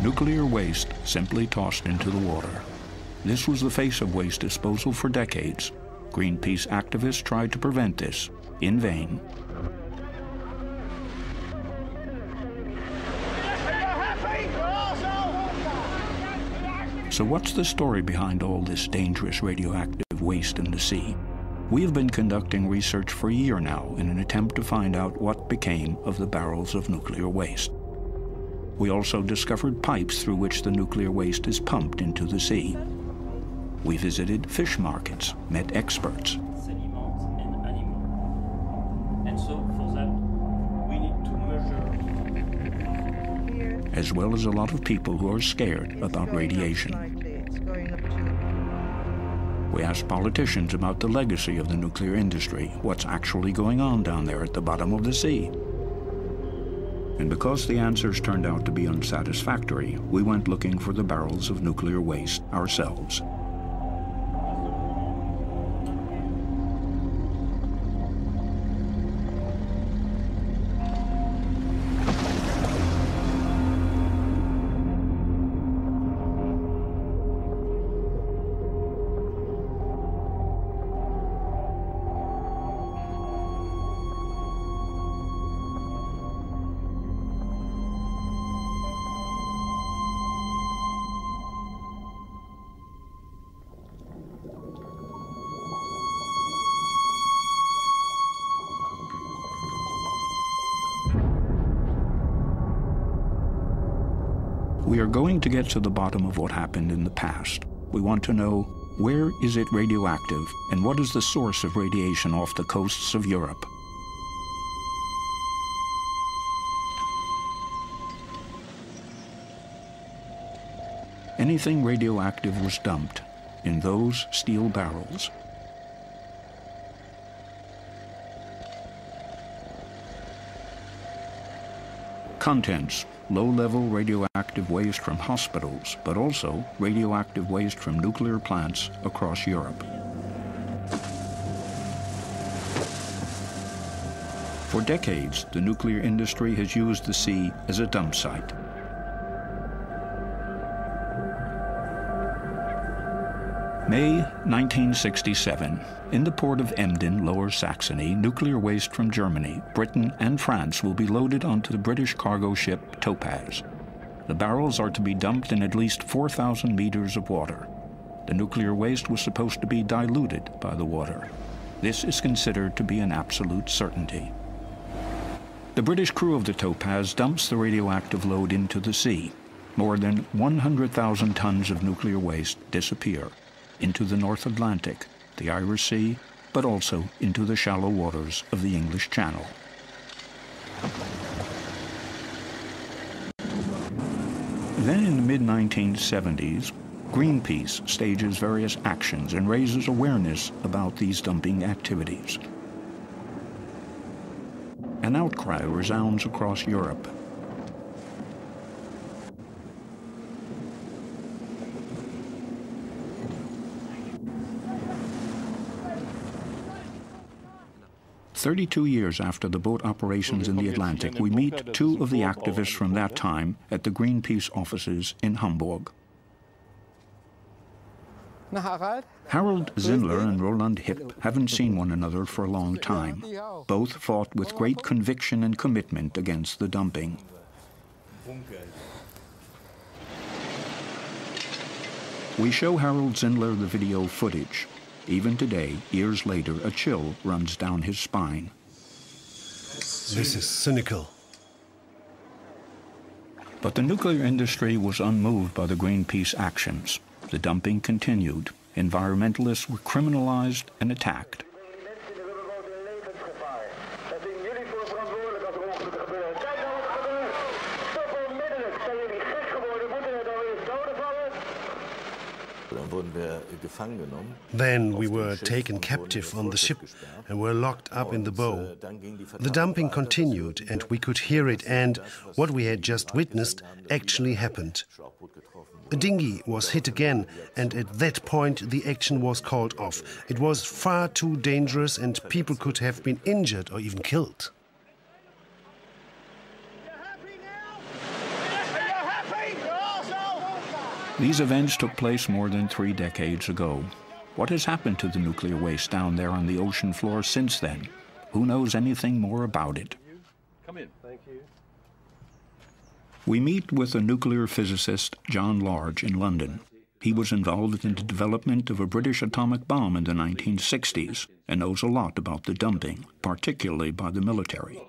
nuclear waste simply tossed into the water. This was the face of waste disposal for decades. Greenpeace activists tried to prevent this, in vain. So what's the story behind all this dangerous radioactive waste in the sea? We have been conducting research for a year now in an attempt to find out what became of the barrels of nuclear waste. We also discovered pipes through which the nuclear waste is pumped into the sea. We visited fish markets, met experts. As well as a lot of people who are scared about radiation. We asked politicians about the legacy of the nuclear industry, what's actually going on down there at the bottom of the sea. And because the answers turned out to be unsatisfactory, we went looking for the barrels of nuclear waste ourselves. We are going to get to the bottom of what happened in the past. We want to know, where is it radioactive, and what is the source of radiation off the coasts of Europe? Anything radioactive was dumped in those steel barrels. Contents: low-level radioactive waste from hospitals, but also radioactive waste from nuclear plants across Europe. For decades, the nuclear industry has used the sea as a dump site. May 1967. In the port of Emden, Lower Saxony, nuclear waste from Germany, Britain, and France will be loaded onto the British cargo ship Topaz. The barrels are to be dumped in at least 4,000 meters of water. The nuclear waste was supposed to be diluted by the water. This is considered to be an absolute certainty. The British crew of the Topaz dumps the radioactive load into the sea. More than 100,000 tons of nuclear waste disappear into the North Atlantic, the Irish Sea, but also into the shallow waters of the English Channel. Then in the mid-1970s, Greenpeace stages various actions and raises awareness about these dumping activities. An outcry resounds across Europe. "32 years after the boat operations in the Atlantic, we meet two of the activists from that time at the Greenpeace offices in Hamburg. Harold Zindler and Roland Hipp haven't seen one another for a long time. Both fought with great conviction and commitment against the dumping. We show Harold Zindler the video footage. Even today, years later, a chill runs down his spine. This is cynical. But the nuclear industry was unmoved by the Greenpeace actions. The dumping continued. Environmentalists were criminalized and attacked. Then we were taken captive on the ship and were locked up in the bow. The dumping continued and we could hear it, and what we had just witnessed actually happened. A dinghy was hit again, and at that point the action was called off. It was far too dangerous and people could have been injured or even killed. These events took place more than 3 decades ago. What has happened to the nuclear waste down there on the ocean floor since then? Who knows anything more about it? Come in. Thank you. We meet with the nuclear physicist John Large in London. He was involved in the development of a British atomic bomb in the 1960s and knows a lot about the dumping, particularly by the military.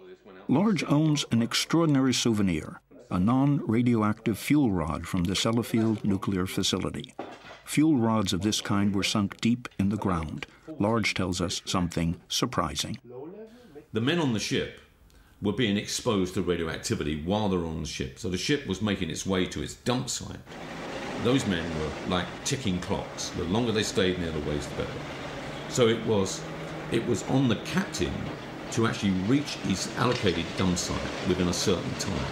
Large owns an extraordinary souvenir, a non-radioactive fuel rod from the Sellafield nuclear facility. Fuel rods of this kind were sunk deep in the ground. Large tells us something surprising. The men on the ship were being exposed to radioactivity while they were on the ship. So the ship was making its way to its dump site. Those men were like ticking clocks. The longer they stayed near the waste, the better. So it was on the captain to actually reach his allocated dump site within a certain time.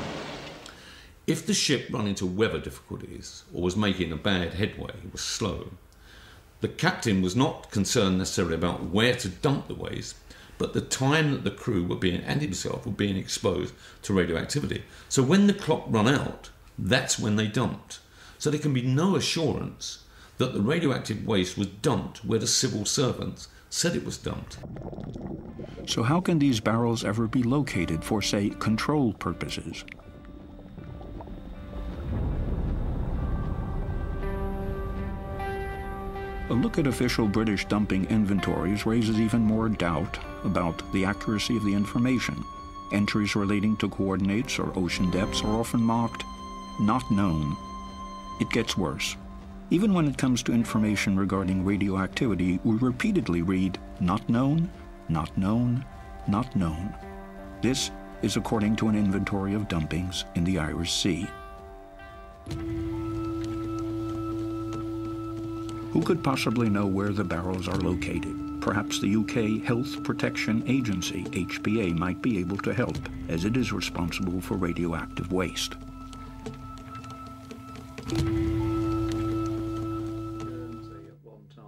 If the ship ran into weather difficulties or was making a bad headway, it was slow, the captain was not concerned necessarily about where to dump the waste, but the time that the crew were being, and himself, were being exposed to radioactivity. So when the clock ran out, that's when they dumped. So there can be no assurance that the radioactive waste was dumped where the civil servants said it was dumped. So how can these barrels ever be located for, say, control purposes? A look at official British dumping inventories raises even more doubt about the accuracy of the information. Entries relating to coordinates or ocean depths are often marked "not known." It gets worse. Even when it comes to information regarding radioactivity, we repeatedly read "not known, not known, not known." This is according to an inventory of dumpings in the Irish Sea. Who could possibly know where the barrels are located? Perhaps the UK Health Protection Agency, HPA, might be able to help, as it is responsible for radioactive waste.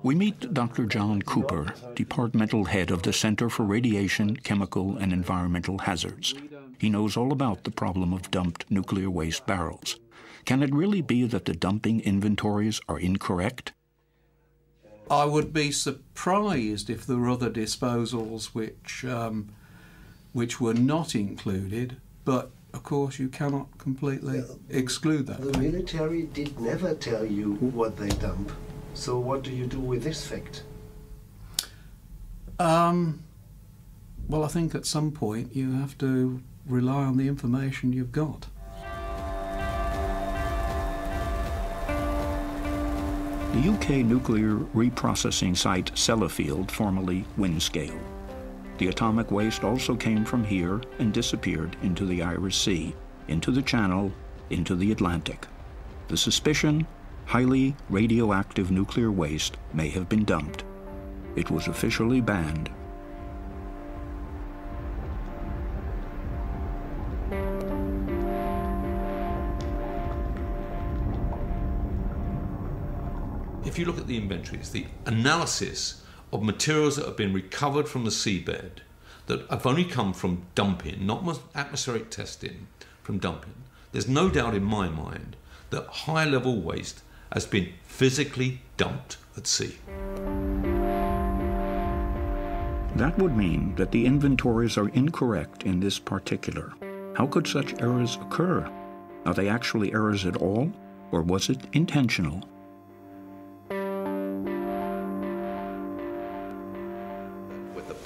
We meet Dr. John Cooper, departmental head of the Center for Radiation, Chemical, and Environmental Hazards. He knows all about the problem of dumped nuclear waste barrels. Can it really be that the dumping inventories are incorrect? I would be surprised if there were other disposals which were not included, but of course you cannot completely exclude that. The military did never tell you what they dump, so what do you do with this fact? Well, I think at some point you have to rely on the information you've got. The UK nuclear reprocessing site Sellafield, formerly Windscale. The atomic waste also came from here and disappeared into the Irish Sea, into the Channel, into the Atlantic. The suspicion, highly radioactive nuclear waste may have been dumped. It was officially banned. If you look at the inventories, the analysis of materials that have been recovered from the seabed that have only come from dumping, not atmospheric testing, from dumping, there's no doubt in my mind that high-level waste has been physically dumped at sea. That would mean that the inventories are incorrect in this particular. How could such errors occur? Are they actually errors at all, or was it intentional?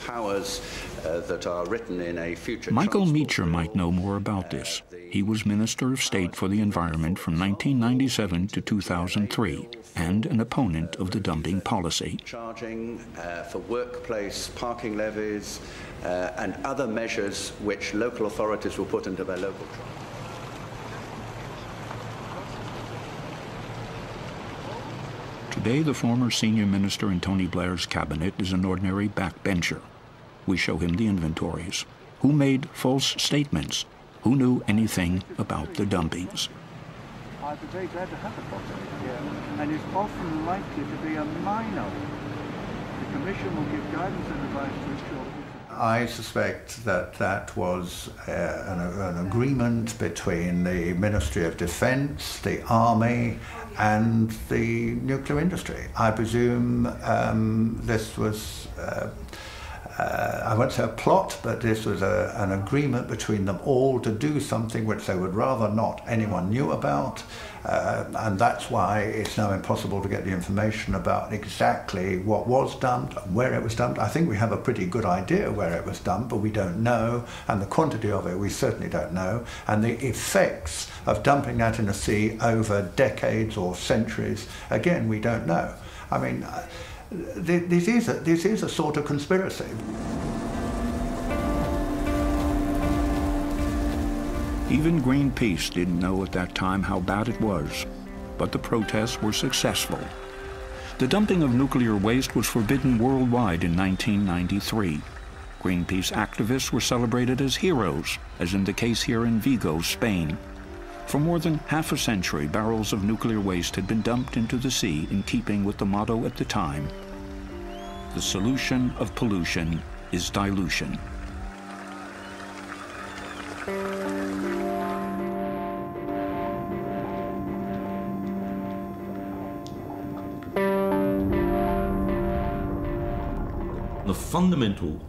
Powers that are written in a future. Michael Meacher might know more about this. He was Minister of State for the Environment from 1997 to 2003 and an opponent of the dumping policy. Charging for workplace parking levies and other measures which local authorities will put into their local charge. Today, the former senior minister in Tony Blair's cabinet is an ordinary backbencher. We show him the inventories. Who made false statements? Who knew anything about the dumpings? I'd be very glad to have a copy, and it's often likely to be a minor. The Commission will give guidance and advice to ensure that I suspect that that was an agreement between the Ministry of Defence, the Army, and the nuclear industry. I presume this was, I won't say a plot, but this was an agreement between them all to do something which they would rather not anyone knew about. And that's why it's now impossible to get the information about exactly what was dumped, where it was dumped. I think we have a pretty good idea where it was dumped, but we don't know, and the quantity of it we certainly don't know, and the effects of dumping that in the sea over decades or centuries, again, we don't know. I mean, this is a sort of conspiracy. Even Greenpeace didn't know at that time how bad it was, but the protests were successful. The dumping of nuclear waste was forbidden worldwide in 1993. Greenpeace activists were celebrated as heroes, as in the case here in Vigo, Spain. For more than half a century, barrels of nuclear waste had been dumped into the sea in keeping with the motto at the time, "The solution of pollution is dilution." The fundamental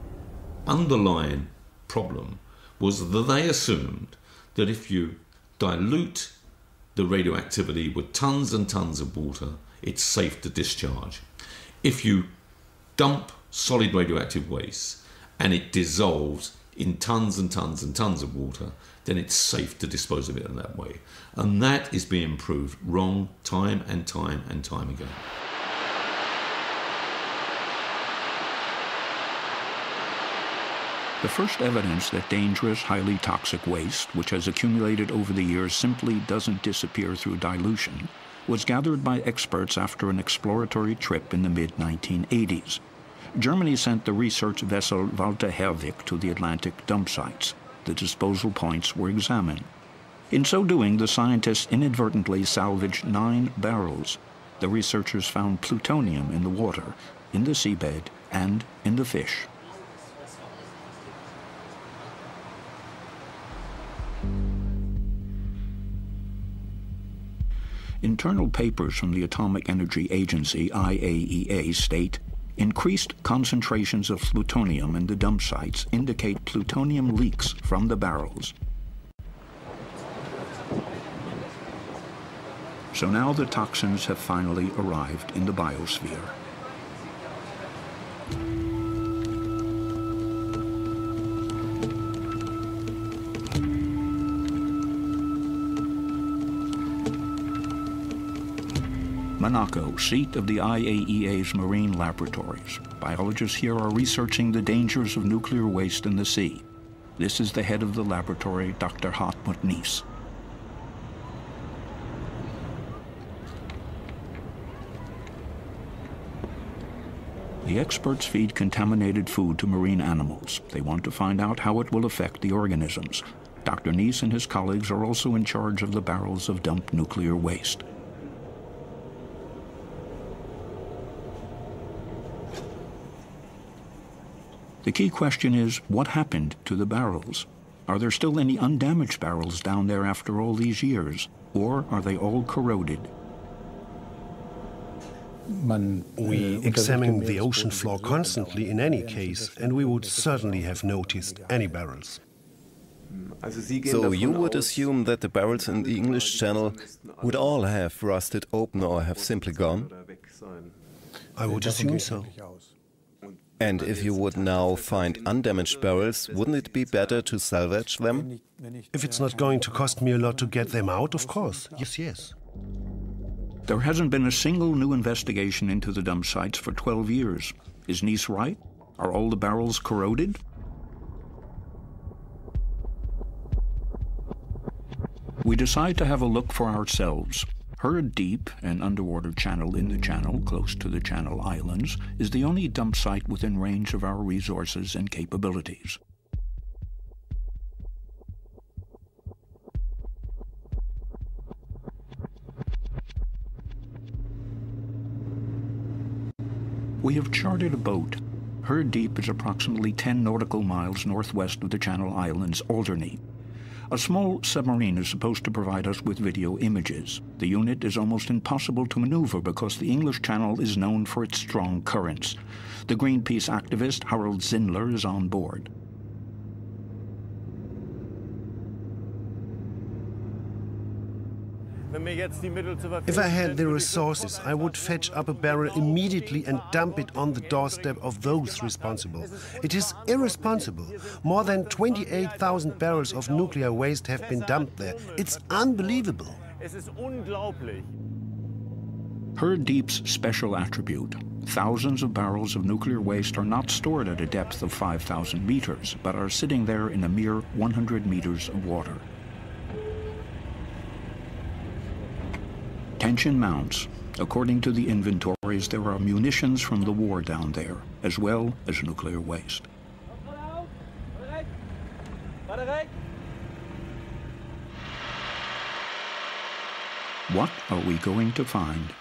underlying problem was that they assumed that if you dilute the radioactivity with tons and tons of water, it's safe to discharge. If you dump solid radioactive waste and it dissolves in tons and tons and tons of water, then it's safe to dispose of it in that way. And that is being proved wrong time and time and time again. The first evidence that dangerous, highly toxic waste, which has accumulated over the years, simply doesn't disappear through dilution, was gathered by experts after an exploratory trip in the mid-1980s. Germany sent the research vessel Walter Herwig to the Atlantic dump sites. The disposal points were examined. In so doing, the scientists inadvertently salvaged 9 barrels. The researchers found plutonium in the water, in the seabed, and in the fish. Internal papers from the Atomic Energy Agency, IAEA, state increased concentrations of plutonium in the dump sites indicate plutonium leaks from the barrels. So now the toxins have finally arrived in the biosphere. Monaco, seat of the IAEA's marine laboratories. Biologists here are researching the dangers of nuclear waste in the sea. This is the head of the laboratory, Dr. Hartmut Nies. The experts feed contaminated food to marine animals. They want to find out how it will affect the organisms. Dr. Nies and his colleagues are also in charge of the barrels of dumped nuclear waste. The key question is, what happened to the barrels? Are there still any undamaged barrels down there after all these years? Or are they all corroded? We examine the ocean floor constantly in any case, and we would certainly have noticed any barrels. So you would assume that the barrels in the English Channel would all have rusted open or have simply gone? I would assume so. And if you would now find undamaged barrels, wouldn't it be better to salvage them? If it's not going to cost me a lot to get them out, of course. Yes. There hasn't been a single new investigation into the dump sites for 12 years. Is Nies right? Are all the barrels corroded? We decide to have a look for ourselves. Herd Deep, an underwater channel in the channel close to the Channel Islands, is the only dump site within range of our resources and capabilities. We have chartered a boat. Herd Deep is approximately 10 nautical miles northwest of the Channel Islands, Alderney. A small submarine is supposed to provide us with video images. The unit is almost impossible to maneuver because the English Channel is known for its strong currents. The Greenpeace activist Harold Zindler is on board. If I had the resources, I would fetch up a barrel immediately and dump it on the doorstep of those responsible. It is irresponsible. More than 28,000 barrels of nuclear waste have been dumped there. It's unbelievable. Her deep's special attribute: thousands of barrels of nuclear waste are not stored at a depth of 5,000 meters, but are sitting there in a mere 100 meters of water. Tension mounts. According to the inventories, there are munitions from the war down there, as well as nuclear waste. What are we going to find?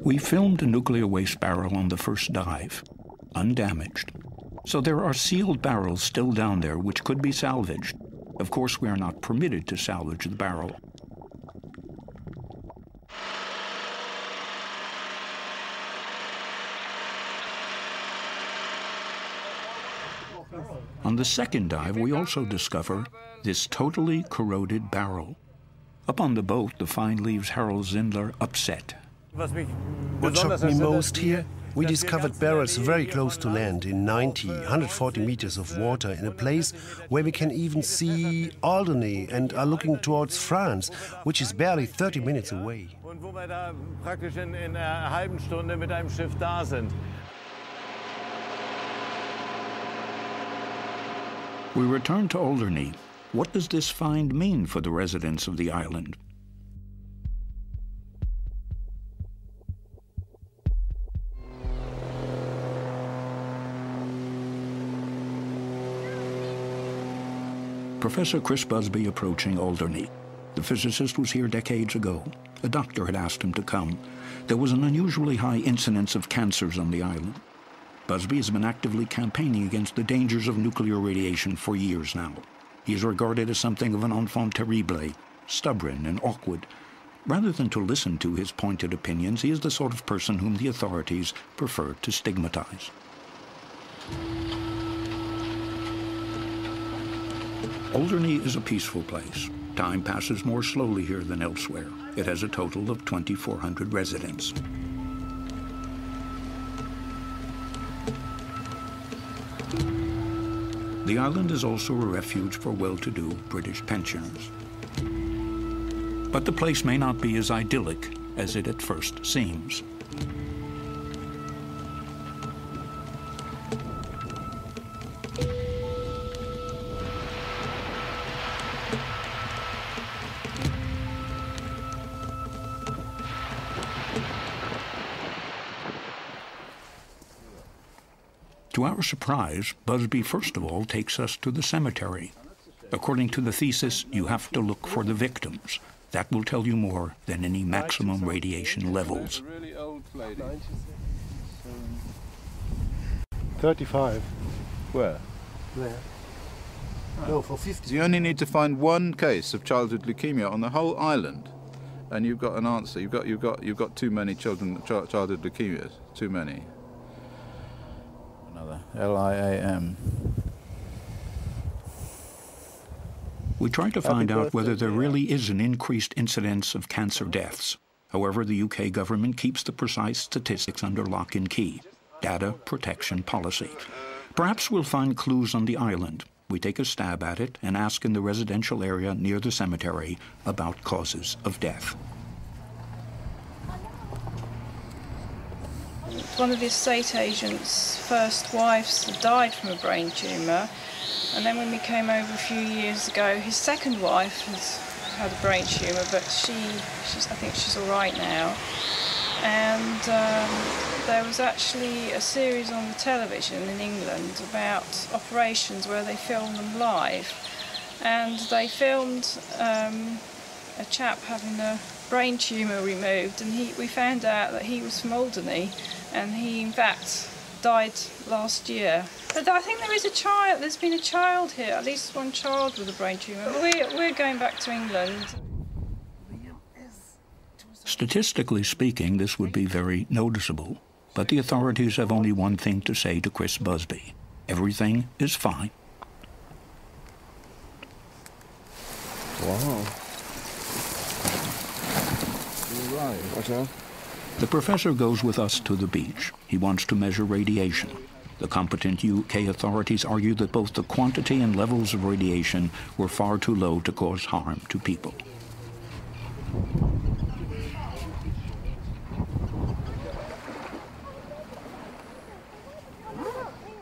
We filmed a nuclear waste barrel on the first dive, undamaged. So there are sealed barrels still down there which could be salvaged. Of course, we are not permitted to salvage the barrel. On the second dive, we also discover this totally corroded barrel. Up on the boat, the find leaves Harold Zindler upset. What shocked me most here? We discovered barrels very close to land in 140 meters of water in a place where we can even see Alderney and are looking towards France, which is barely 30 minutes away. We return to Alderney. What does this find mean for the residents of the island? Professor Chris Busby approaching Alderney. The physicist was here decades ago. A doctor had asked him to come. There was an unusually high incidence of cancers on the island. Busby has been actively campaigning against the dangers of nuclear radiation for years now. He is regarded as something of an enfant terrible, stubborn and awkward. Rather than to listen to his pointed opinions, he is the sort of person whom the authorities prefer to stigmatize. Alderney is a peaceful place. Time passes more slowly here than elsewhere. It has a total of 2,400 residents. The island is also a refuge for well-to-do British pensioners. But the place may not be as idyllic as it at first seems. To our surprise, Busby first of all takes us to the cemetery. According to the thesis, you have to look for the victims. That will tell you more than any maximum radiation levels. 35. Where? There. No, for 50. So you only need to find one case of childhood leukemia on the whole island, and you've got an answer. You've got too many childhood leukemias. Too many. Another LIAM. We try to find out whether there really is an increased incidence of cancer deaths. However, the UK government keeps the precise statistics under lock and key. Data protection policy. Perhaps we'll find clues on the island. We take a stab at it and ask in the residential area near the cemetery about causes of death. One of the estate agent's first wives died from a brain tumour, and then when we came over a few years ago, his second wife has had a brain tumour, but I think she's all right now. and there was actually a series on the television in England about operations where they filmed them live, and they filmed a chap having a brain tumour removed, and we found out that he was from Alderney, and he in fact died last year. But I think there's been a child here, at least one child with a brain tumour. We're going back to England. Statistically speaking, this would be very noticeable, but the authorities have only one thing to say to Chris Busby. Everything is fine. Wow. You're right. What's that? The professor goes with us to the beach. He wants to measure radiation. The competent UK authorities argue that both the quantity and levels of radiation were far too low to cause harm to people.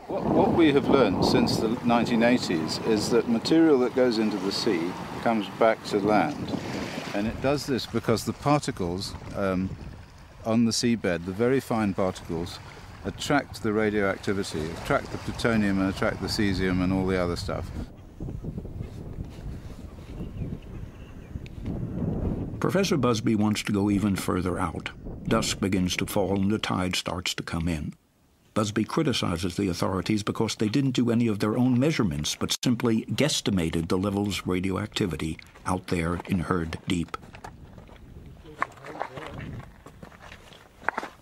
What we have learned since the 1980s is that material that goes into the sea comes back to land. And it does this because the particles on the seabed, the very fine particles, attract the radioactivity, attract the plutonium and attract the cesium and all the other stuff. Professor Busby wants to go even further out. Dusk begins to fall and the tide starts to come in. Busby criticizes the authorities because they didn't do any of their own measurements, but simply guesstimated the levels of radioactivity out there in Herd Deep.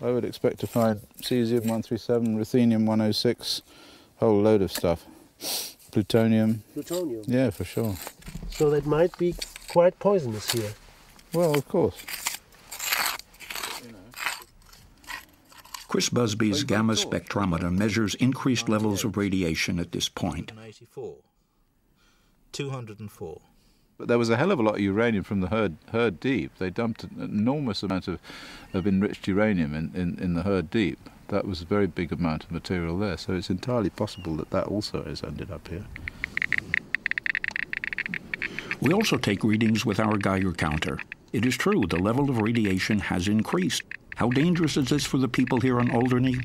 I would expect to find cesium-137, ruthenium-106, a whole load of stuff. Plutonium. Plutonium? Yeah, for sure. So that might be quite poisonous here. Well, of course. Chris Busby's gamma spectrometer measures increased levels of radiation at this point. 204. But there was a hell of a lot of uranium from the Herd Deep. They dumped an enormous amount of enriched uranium in the Herd Deep. That was a very big amount of material there, so it's entirely possible that that also has ended up here. We also take readings with our Geiger counter. It is true, the level of radiation has increased. How dangerous is this for the people here on Alderney?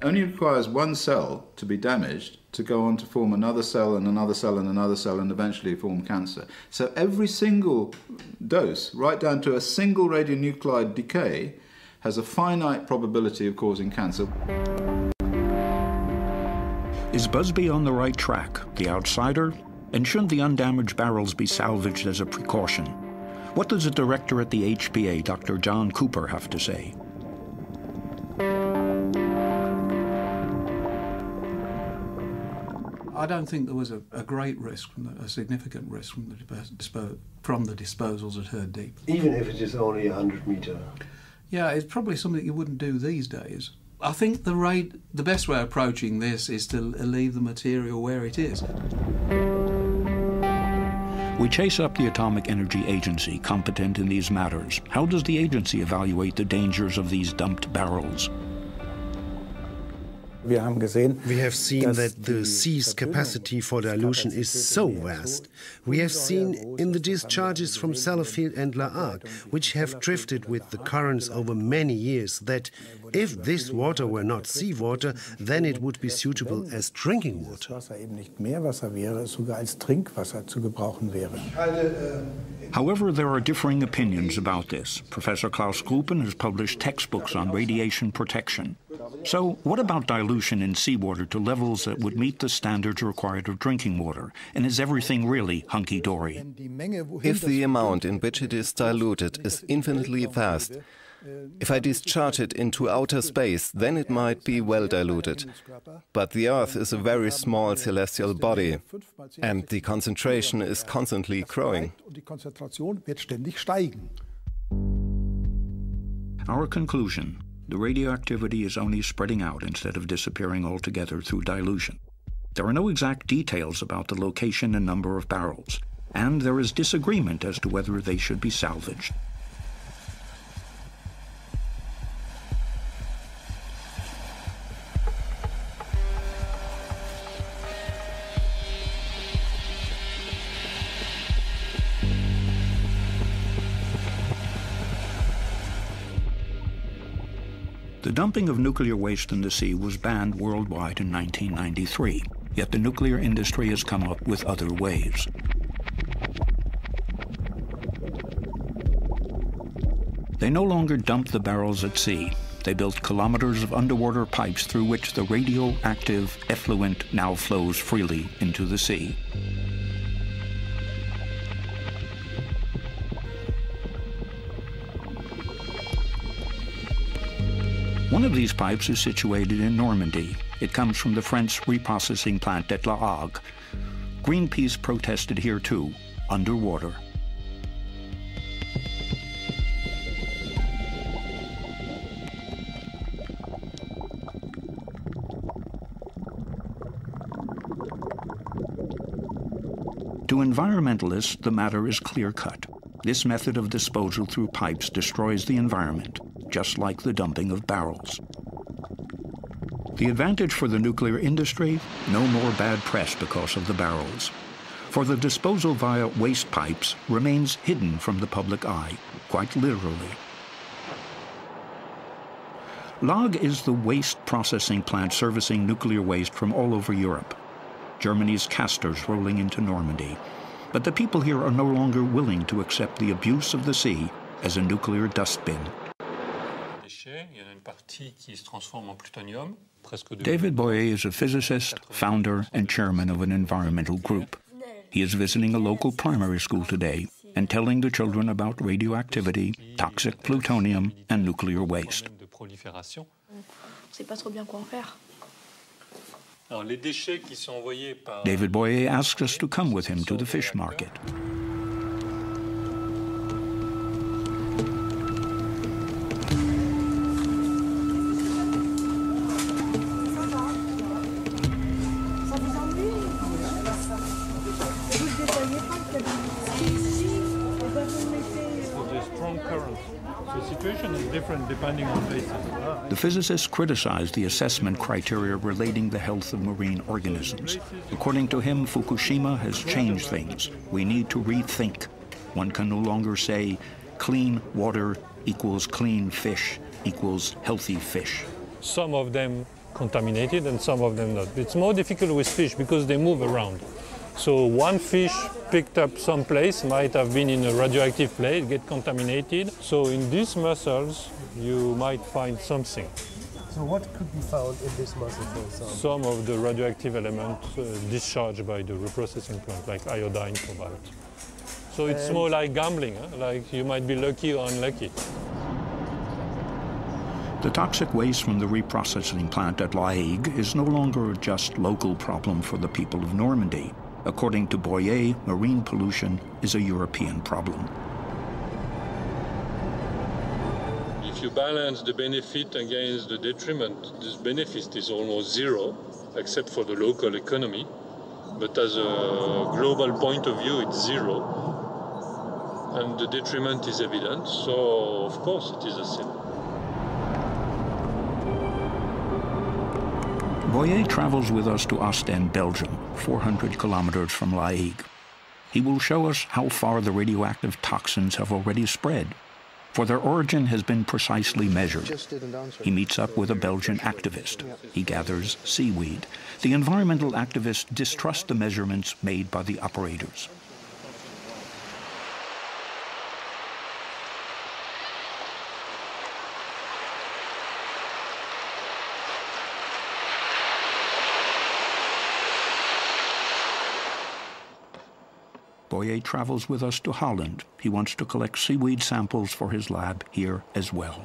Only requires one cell to be damaged to go on to form another cell and another cell and another cell and eventually form cancer. So every single dose, right down to a single radionuclide decay, has a finite probability of causing cancer. Is Busby on the right track, the outsider? And shouldn't the undamaged barrels be salvaged as a precaution? What does the director at the HPA, Dr. John Cooper, have to say? I don't think there was a great risk, a significant risk from the disposals at Herd Deep. Even if it is only 100 meter. Yeah, it's probably something you wouldn't do these days. I think the best way of approaching this is to leave the material where it is. We chase up the Atomic Energy Agency, competent in these matters. How does the agency evaluate the dangers of these dumped barrels? We have seen that the sea's capacity for dilution is so vast. We have seen in the discharges from Sellafield and La Hague, which have drifted with the currents over many years, that if this water were not seawater, then it would be suitable as drinking water. However, there are differing opinions about this. Professor Klaus Gruppen has published textbooks on radiation protection. So what about dilution in seawater to levels that would meet the standards required of drinking water? And is everything really hunky-dory? If the amount in which it is diluted is infinitely vast, if I discharge it into outer space, then it might be well diluted. But the Earth is a very small celestial body, and the concentration is constantly growing. Our conclusion: the radioactivity is only spreading out instead of disappearing altogether through dilution. There are no exact details about the location and number of barrels, and there is disagreement as to whether they should be salvaged. The dumping of nuclear waste in the sea was banned worldwide in 1993, yet the nuclear industry has come up with other ways. They no longer dump the barrels at sea. They built kilometers of underwater pipes through which the radioactive effluent now flows freely into the sea. One of these pipes is situated in Normandy. It comes from the French reprocessing plant at La Hague. Greenpeace protested here too, underwater. To environmentalists, the matter is clear-cut. This method of disposal through pipes destroys the environment, just like the dumping of barrels. The advantage for the nuclear industry, no more bad press because of the barrels. For the disposal via waste pipes remains hidden from the public eye, quite literally. La Hague is the waste processing plant servicing nuclear waste from all over Europe. Germany's casters rolling into Normandy. But the people here are no longer willing to accept the abuse of the sea as a nuclear dustbin. David Boyer is a physicist, founder, and chairman of an environmental group. He is visiting a local primary school today and telling the children about radioactivity, toxic plutonium, and nuclear waste. David Boyer asks us to come with him to the fish market. The physicists criticized the assessment criteria relating the health of marine organisms. According to him, Fukushima has changed things. We need to rethink. One can no longer say clean water equals clean fish equals healthy fish. Some of them contaminated and some of them not. It's more difficult with fish because they move around. So one fish picked up someplace, might have been in a radioactive place, get contaminated. So in these mussels, you might find something. So what could be found in this mussel, for example? Some of the radioactive elements discharged by the reprocessing plant, like iodine, cobalt. So it's more like gambling, like you might be lucky or unlucky. The toxic waste from the reprocessing plant at La Hague is no longer a just local problem for the people of Normandy. According to Boyer, marine pollution is a European problem. If you balance the benefit against the detriment, this benefit is almost zero, except for the local economy. But as a global point of view, it's zero. And the detriment is evident, so of course it is a sin. Boyer travels with us to Ostend, Belgium, 400 kilometers from La Hague. He will show us how far the radioactive toxins have already spread, for their origin has been precisely measured. He meets up with a Belgian activist. He gathers seaweed. The environmental activists distrust the measurements made by the operators. Boyer travels with us to Holland. He wants to collect seaweed samples for his lab here as well.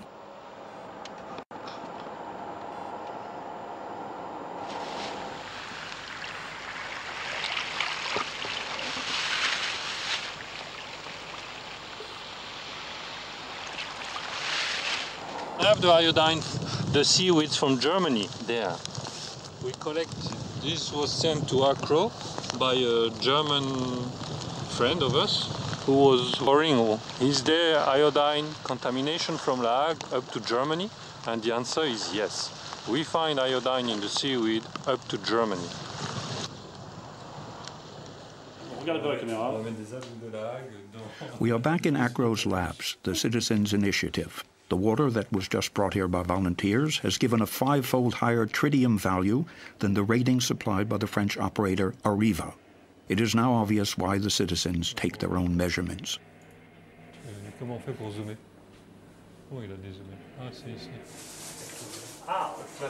I have the iodine, the seaweeds from Germany there. We collect, this was sent to Accra by a German friend of us who was worrying, is there iodine contamination from La Hague up to Germany? And the answer is yes. We find iodine in the seaweed up to Germany. We are back in Accra's labs, the Citizens Initiative. The water that was just brought here by volunteers has given a 5-fold higher tritium value than the rating supplied by the French operator Arriva. It is now obvious why the citizens take their own measurements.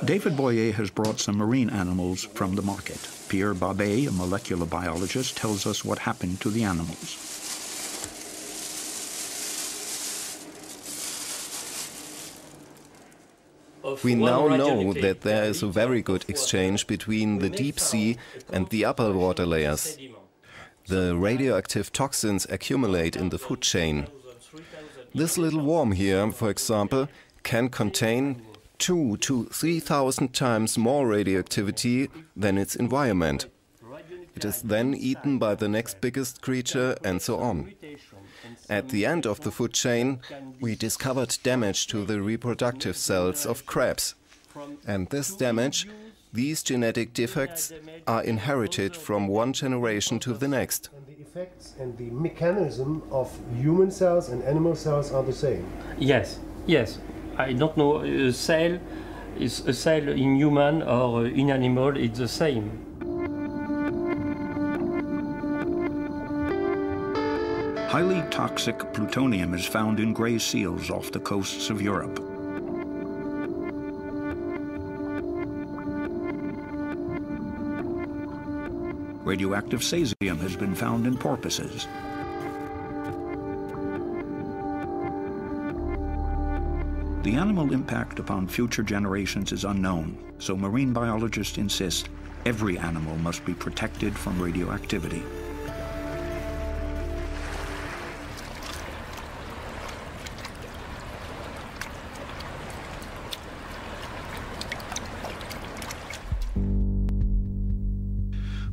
David Boyer has brought some marine animals from the market. Pierre Babet, a molecular biologist, tells us what happened to the animals. We now know that there is a very good exchange between the deep sea and the upper water layers. The radioactive toxins accumulate in the food chain. This little worm here, for example, can contain 2,000 to 3,000 times more radioactivity than its environment. It is then eaten by the next biggest creature and so on. At the end of the food chain, we discovered damage to the reproductive cells of crabs. And this damage, these genetic defects, are inherited from one generation to the next. And the effects and the mechanism of human cells and animal cells are the same? Yes, yes. I don't know, a cell in human or in animal, it's the same. Highly toxic plutonium is found in gray seals off the coasts of Europe. Radioactive cesium has been found in porpoises. The animal impact upon future generations is unknown, so marine biologists insist every animal must be protected from radioactivity.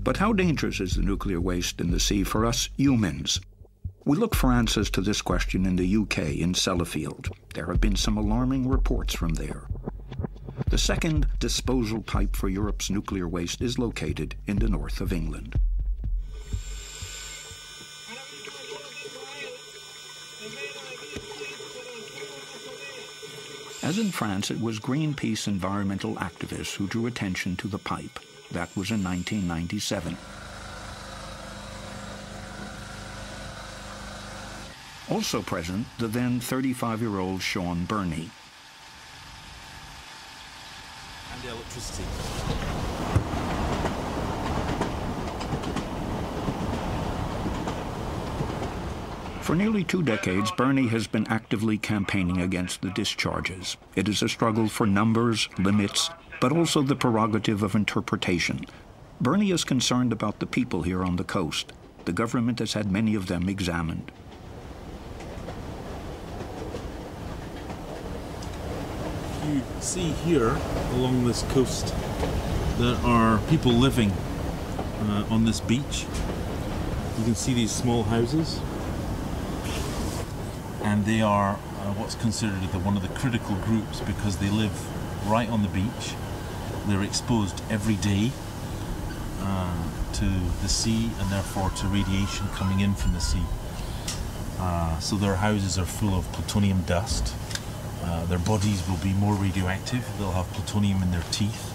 But how dangerous is the nuclear waste in the sea for us humans? We look for answers to this question in the UK, in Sellafield. There have been some alarming reports from there. The second disposal pipe for Europe's nuclear waste is located in the north of England. As in France, it was Greenpeace environmental activists who drew attention to the pipe. That was in 1997. Also present, the then 35-year-old Sean Burney. And the electricity. For nearly 2 decades, Burney has been actively campaigning against the discharges. It is a struggle for numbers, limits, but also the prerogative of interpretation. Burney is concerned about the people here on the coast. The government has had many of them examined. You see here, along this coast, there are people living on this beach. You can see these small houses. And they are what's considered one of the critical groups because they live right on the beach. They're exposed every day to the sea and therefore to radiation coming in from the sea. So their houses are full of plutonium dust. Their bodies will be more radioactive. They'll have plutonium in their teeth.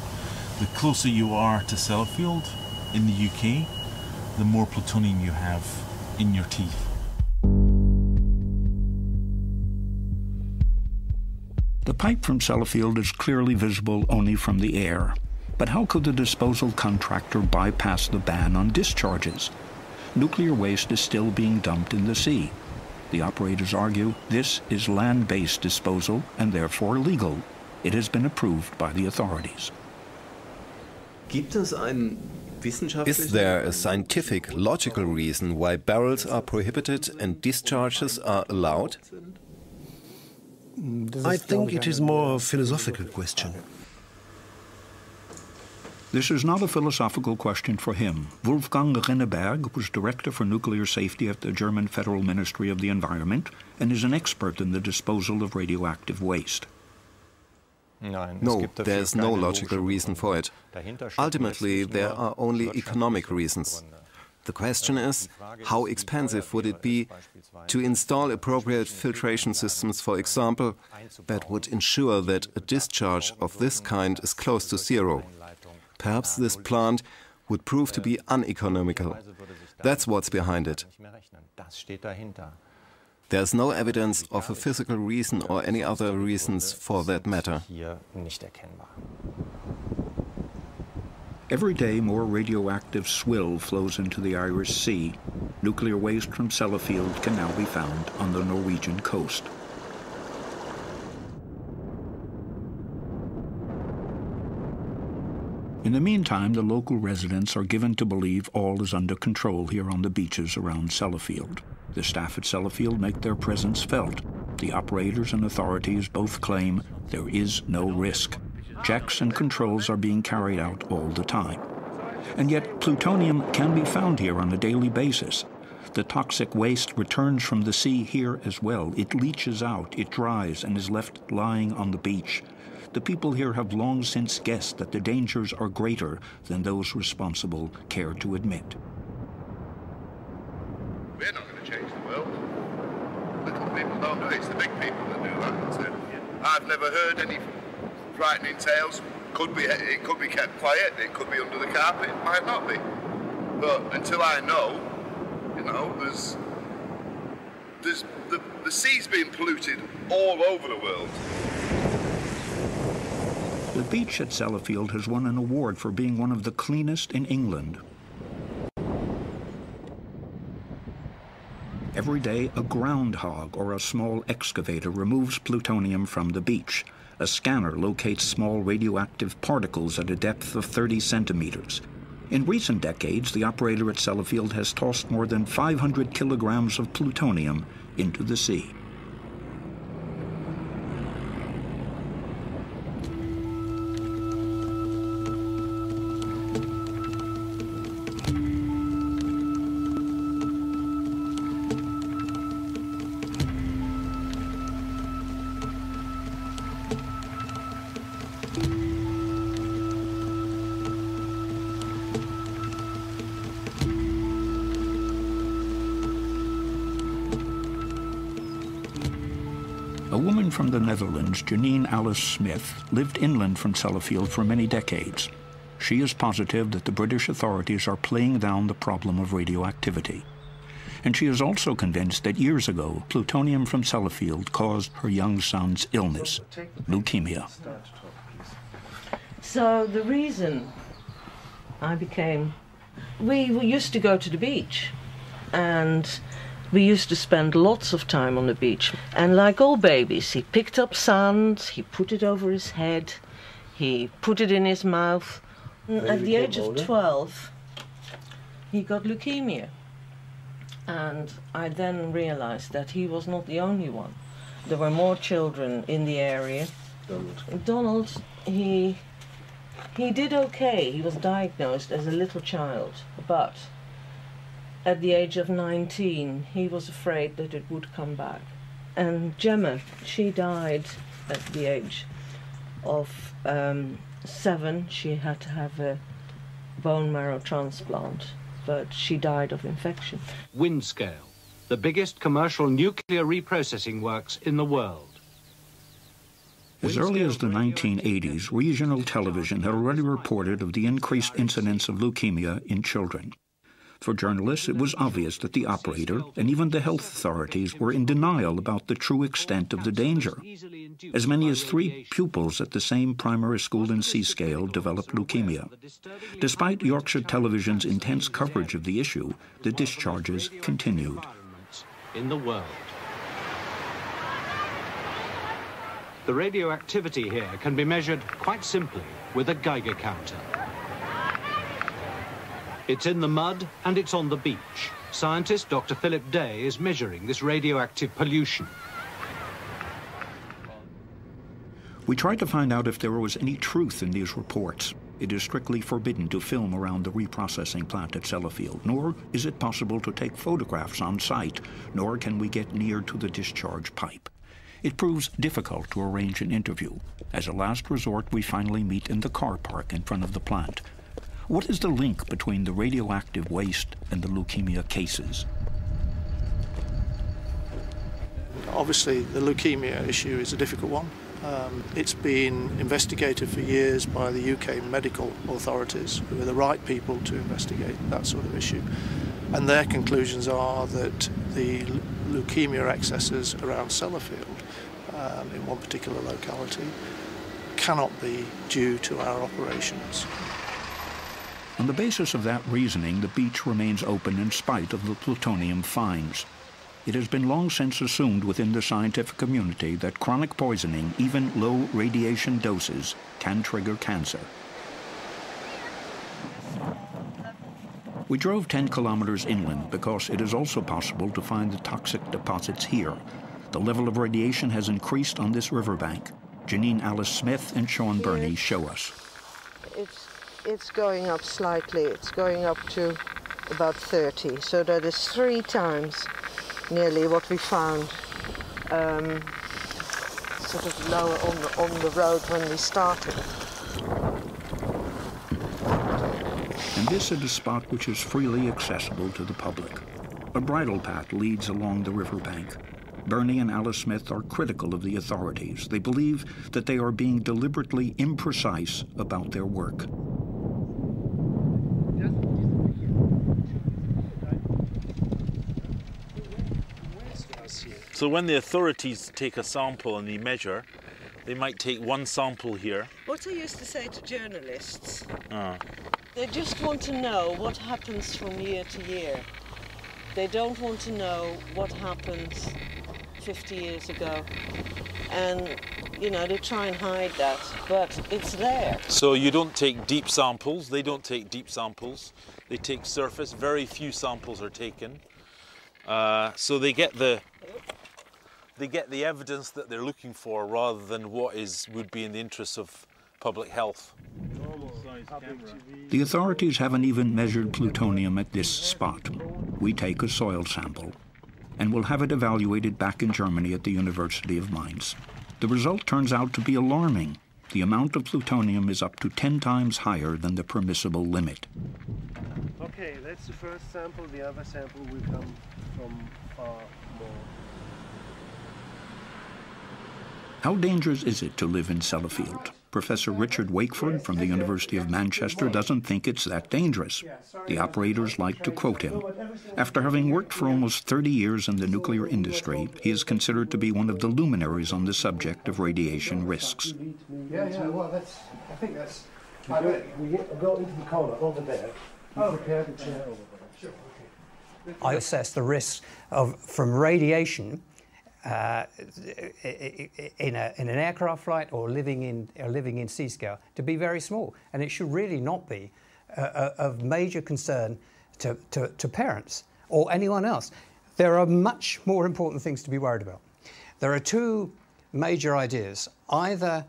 The closer you are to Sellafield in the UK, the more plutonium you have in your teeth. The pipe from Sellafield is clearly visible only from the air. But how could the disposal contractor bypass the ban on discharges? Nuclear waste is still being dumped in the sea. The operators argue this is land-based disposal and therefore legal. It has been approved by the authorities. Is there a scientific, logical reason why barrels are prohibited and discharges are allowed? I think it is more a philosophical question. This is not a philosophical question for him. Wolfgang Rinneberg was Director for Nuclear Safety at the German Federal Ministry of the Environment and is an expert in the disposal of radioactive waste. No, there is no logical reason for it. Ultimately, there are only economic reasons. The question is, how expensive would it be to install appropriate filtration systems, for example, that would ensure that a discharge of this kind is close to zero? Perhaps this plant would prove to be uneconomical. That's what's behind it. There's no evidence of a physical reason or any other reasons for that matter. Every day more radioactive swill flows into the Irish Sea. Nuclear waste from Sellafield can now be found on the Norwegian coast. In the meantime, the local residents are given to believe all is under control here on the beaches around Sellafield. The staff at Sellafield make their presence felt. The operators and authorities both claim there is no risk. Checks and controls are being carried out all the time. And yet plutonium can be found here on a daily basis. The toxic waste returns from the sea here as well. It leaches out, it dries, and is left lying on the beach. The people here have long since guessed that the dangers are greater than those responsible care to admit. We're not going to change the world. Little people don't do it. It's the big people that do that. So I've never heard any frightening tales. It could be kept quiet. It could be under the carpet. It might not be. But until I know, you know, the sea's being polluted all over the world. The beach at Sellafield has won an award for being one of the cleanest in England. Every day, a groundhog or a small excavator removes plutonium from the beach. A scanner locates small radioactive particles at a depth of 30 centimeters. In recent decades, the operator at Sellafield has tossed more than 500 kilograms of plutonium into the sea. A woman from the Netherlands, Janine Alice Smith, lived inland from Sellafield for many decades. She is positive that the British authorities are playing down the problem of radioactivity. And she is also convinced that years ago, plutonium from Sellafield caused her young son's illness, leukemia. So the reason we used to go to the beach, and we used to spend lots of time on the beach. And like all babies, he picked up sand, he put it over his head, he put it in his mouth. At the age of 12, he got leukemia. And I then realized that he was not the only one. There were more children in the area. Donald, he did okay. He was diagnosed as a little child, but at the age of 19, he was afraid that it would come back. And Gemma, she died at the age of 7. She had to have a bone marrow transplant, but she died of infection. Windscale, the biggest commercial nuclear reprocessing works in the world. As early as the 1980s, regional television had already reported of the increased incidence of leukemia in children. For journalists, it was obvious that the operator and even the health authorities were in denial about the true extent of the danger. As many as 3 pupils at the same primary school in Seascale developed leukemia. Despite Yorkshire Television's intense coverage of the issue, the discharges continued. In the world. The radioactivity here can be measured quite simply with a Geiger counter. It's in the mud and it's on the beach. Scientist Dr. Philip Day is measuring this radioactive pollution. We tried to find out if there was any truth in these reports. It is strictly forbidden to film around the reprocessing plant at Sellafield, nor is it possible to take photographs on site, nor can we get near to the discharge pipe. It proves difficult to arrange an interview. As a last resort, we finally meet in the car park in front of the plant. What is the link between the radioactive waste and the leukemia cases? Obviously, the leukemia issue is a difficult one. It's been investigated for years by the UK medical authorities, who are the right people to investigate that sort of issue. And their conclusions are that the leukemia excesses around Sellafield, in one particular locality, cannot be due to our operations. On the basis of that reasoning, the beach remains open in spite of the plutonium finds. It has been long since assumed within the scientific community that chronic poisoning, even low radiation doses, can trigger cancer. We drove 10 kilometers inland because it is also possible to find the toxic deposits here. The level of radiation has increased on this riverbank. Janine Alice Smith and Sean Burney show us. It's going up slightly. It's going up to about 30, so that is 3 times nearly what we found sort of lower on the road when we started. And this is a spot which is freely accessible to the public. A bridle path leads along the riverbank. Burney and Alice Smith are critical of the authorities. They believe that they are being deliberately imprecise about their work. So when the authorities take a sample and they measure, they might take one sample here. What I used to say to journalists, they just want to know what happens from year to year. They don't want to know what happened 50 years ago. And, you know, they try and hide that, but it's there. So you don't take deep samples, they don't take deep samples. They take surface, very few samples are taken. So they get the evidence that they're looking for rather than what would be in the interests of public health. The authorities haven't even measured plutonium at this spot. We take a soil sample and will have it evaluated back in Germany at the University of Mainz. The result turns out to be alarming. The amount of plutonium is up to 10 times higher than the permissible limit. Okay, that's the first sample. The other sample will come from far more. How dangerous is it to live in Sellafield? Professor Richard Wakeford from the University of Manchester doesn't think it's that dangerous. The operators like to quote him. After having worked for almost 30 years in the nuclear industry, he is considered to be one of the luminaries on the subject of radiation risks. Yeah, well, I think that's... We go into the corner over there. Prepare the chair over there. Sure, okay. I assess the risks from radiation in an aircraft flight or living in Seascale to be very small, and it should really not be of major concern to parents or anyone else. There are much more important things to be worried about. There are 2 major ideas. Either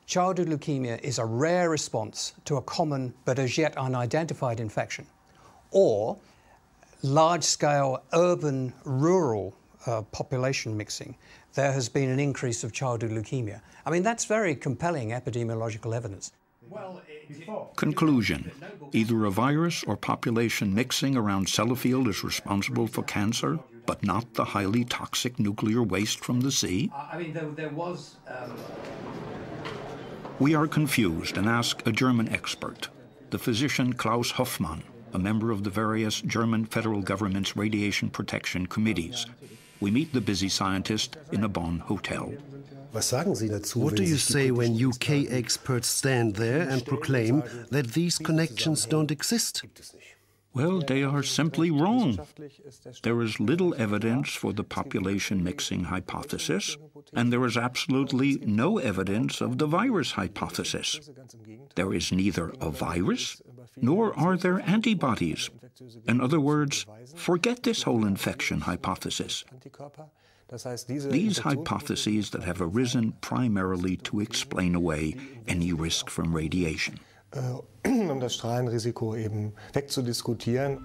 childhood leukemia is a rare response to a common but as yet unidentified infection, or large-scale urban-rural population mixing, there has been an increase of childhood leukemia. I mean, that's very compelling epidemiological evidence. Conclusion. Either a virus or population mixing around Sellafield is responsible for cancer, but not the highly toxic nuclear waste from the sea? I mean, there was... We are confused and ask a German expert, the physician Klaus Hoffmann, a member of the various German federal government's radiation protection committees. We meet the busy scientist in a Bonn hotel. What do you say when UK experts stand there and proclaim that these connections don't exist? Well, they are simply wrong. There is little evidence for the population mixing hypothesis, and there is absolutely no evidence of the virus hypothesis. There is neither a virus, nor are there antibodies. In other words, forget this whole infection hypothesis. These hypotheses that have arisen primarily to explain away any risk from radiation. Das Strahlenrisiko eben wegzudiskutieren.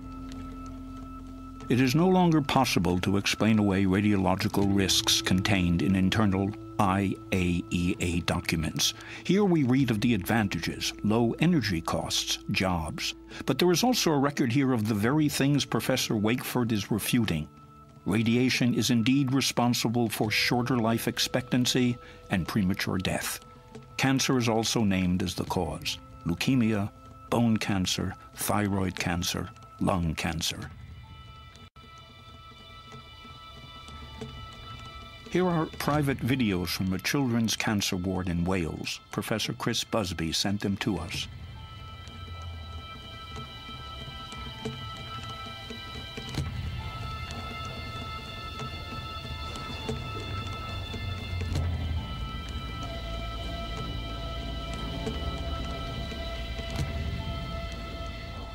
It is no longer possible to explain away radiological risks contained in internal IAEA documents. Here we read of the advantages, low energy costs, jobs. But there is also a record here of the very things Professor Wakeford is refuting. Radiation is indeed responsible for shorter life expectancy and premature death. Cancer is also named as the cause: leukemia, bone cancer, thyroid cancer, lung cancer. Here are private videos from a children's cancer ward in Wales. Professor Chris Busby sent them to us.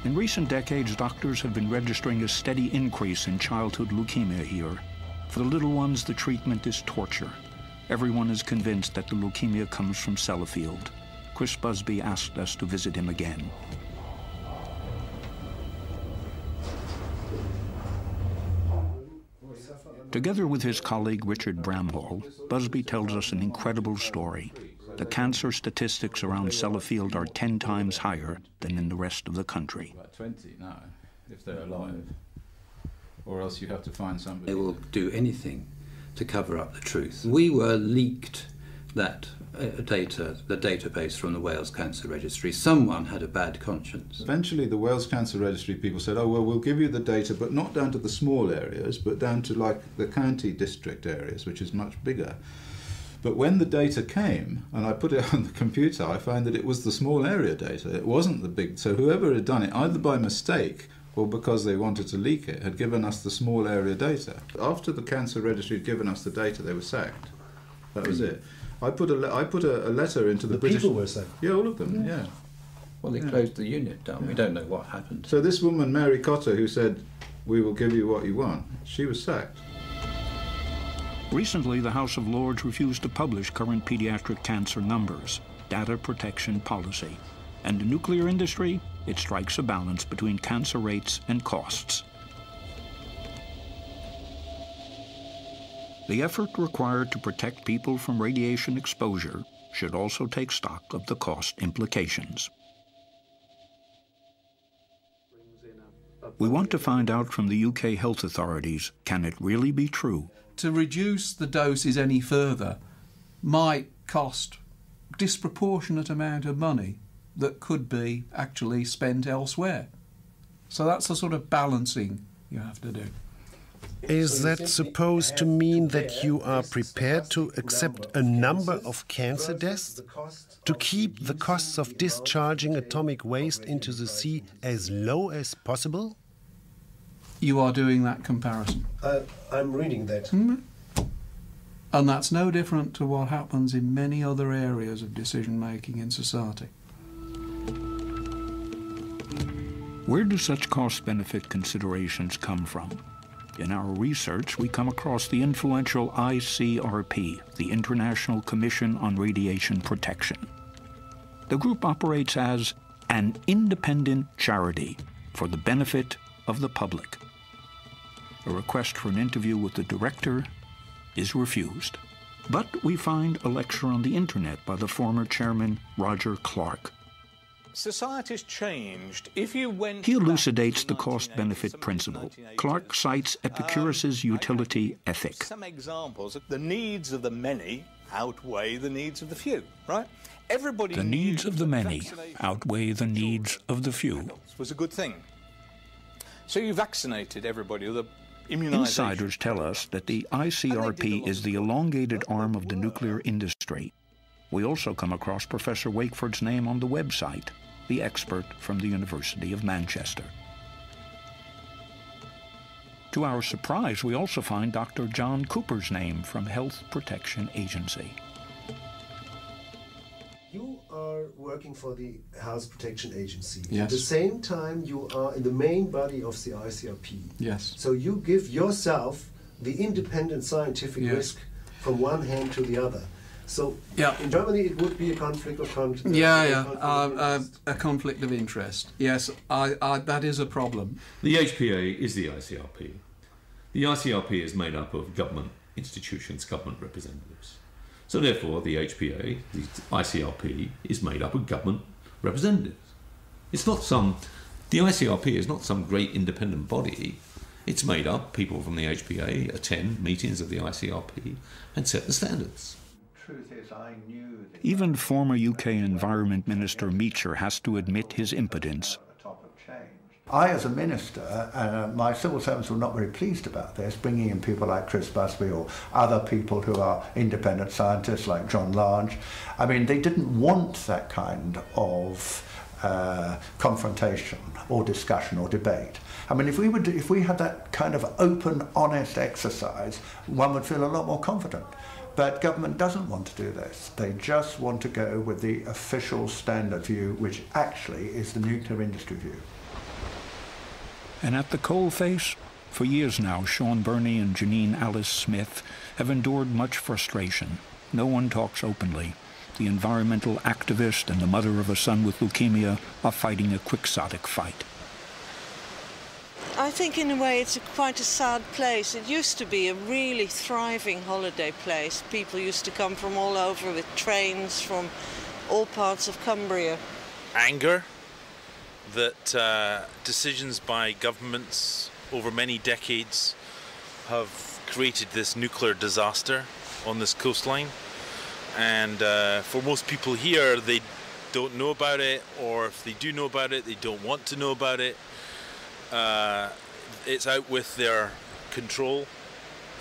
In recent decades, doctors have been registering a steady increase in childhood leukemia here. For the little ones, the treatment is torture. Everyone is convinced that the leukemia comes from Sellafield. Chris Busby asked us to visit him again. Together with his colleague Richard Bramhall, Busby tells us an incredible story. The cancer statistics around Sellafield are 10 times higher than in the rest of the country. About 20 now, if they're alive. Or else you have to find somebody. They will do anything to cover up the truth. We were leaked that data, the database from the Wales Cancer Registry. Someone had a bad conscience. Eventually the Wales Cancer Registry people said, oh, well, we'll give you the data, but not down to the small areas, but down to like the county district areas, which is much bigger. But when the data came, and I put it on the computer, I found that it was the small area data. It wasn't the big. So whoever had done it, either by mistake or because they wanted to leak it, had given us the small area data. After the Cancer Registry had given us the data, they were sacked. That was it. I put a letter into the British... people were sacked? Yeah, all of them, yeah. Well, they closed the unit down. We don't know what happened. So this woman, Mary Cotter, who said, we will give you what you want, she was sacked. Recently, the House of Lords refused to publish current pediatric cancer numbers, data protection policy. And the nuclear industry, it strikes a balance between cancer rates and costs. The effort required to protect people from radiation exposure should also take stock of the cost implications. We want to find out from the UK health authorities, can it really be true? To reduce the doses any further might cost disproportionate amount of money that could be actually spent elsewhere. So that's the sort of balancing you have to do. Is that supposed to mean that you are prepared to accept a number of cancer deaths? To keep the costs of discharging atomic waste into the sea as low as possible? You are doing that comparison. I'm reading that. Mm-hmm. And that's no different to what happens in many other areas of decision-making in society. Where do such cost-benefit considerations come from? In our research, we come across the influential ICRP, the International Commission on Radiation Protection. The group operates as an independent charity for the benefit of the public. A request for an interview with the director is refused. But we find a lecture on the internet by the former chairman, Roger Clark. Society's changed. If you went He elucidates the cost-benefit principle. Clark cites Epicurus's utility ethic. Some examples. The needs of the many outweigh the needs of the few, right? Everybody The needs of the many outweigh the needs of the few. Was a good thing. So you vaccinated everybody with immunization. Insiders tell us that the ICRP is the elongated arm of the nuclear industry. We also come across Professor Wakeford's name on the website, the expert from the University of Manchester. To our surprise, we also find Dr. John Cooper's name from Health Protection Agency. You are working for the Health Protection Agency. Yes. At the same time, you are in the main body of the ICRP. Yes. So you give yourself the independent scientific risk from one hand to the other. So in Germany, it would be a conflict of interest. A conflict of interest. Yes, that is a problem. The HPA is the ICRP. The ICRP is made up of government institutions, government representatives. So therefore, the HPA, the ICRP, is made up of government representatives. It's not the ICRP is not some great independent body. It's made up, people from the HPA attend meetings of the ICRP and set the standards. Truth is, I knew that Even former UK Environment Minister Meacher has to admit his impotence. I, as a minister, my civil servants were not very pleased about this, bringing in people like Chris Busby or other people who are independent scientists like John Large. I mean, they didn't want that kind of confrontation or discussion or debate. I mean, if we had that kind of open, honest exercise, one would feel a lot more confident. But government doesn't want to do this. They just want to go with the official standard view, which actually is the nuclear industry view. And at the coalface, for years now, Sean Burney and Janine Alice Smith have endured much frustration. No one talks openly. The environmental activist and the mother of a son with leukemia are fighting a quixotic fight. I think in a way it's quite a sad place. It used to be a really thriving holiday place. People used to come from all over with trains from all parts of Cumbria. Anger that decisions by governments over many decades have created this nuclear disaster on this coastline, and for most people here, they don't know about it, or if they do know about it, they don't want to know about it. It's out with their control.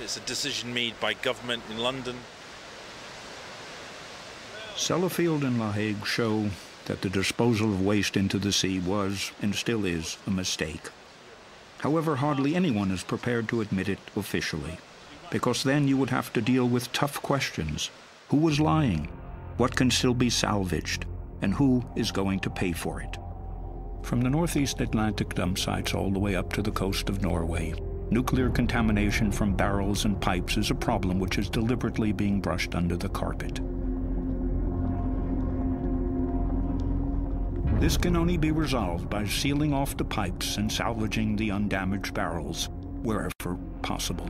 It's a decision made by government in London. Sellafield and La Hague show that the disposal of waste into the sea was, and still is, a mistake. However, hardly anyone is prepared to admit it officially, because then you would have to deal with tough questions. Who was lying? What can still be salvaged? And who is going to pay for it? From the northeast Atlantic dump sites all the way up to the coast of Norway, nuclear contamination from barrels and pipes is a problem which is deliberately being brushed under the carpet. This can only be resolved by sealing off the pipes and salvaging the undamaged barrels wherever possible.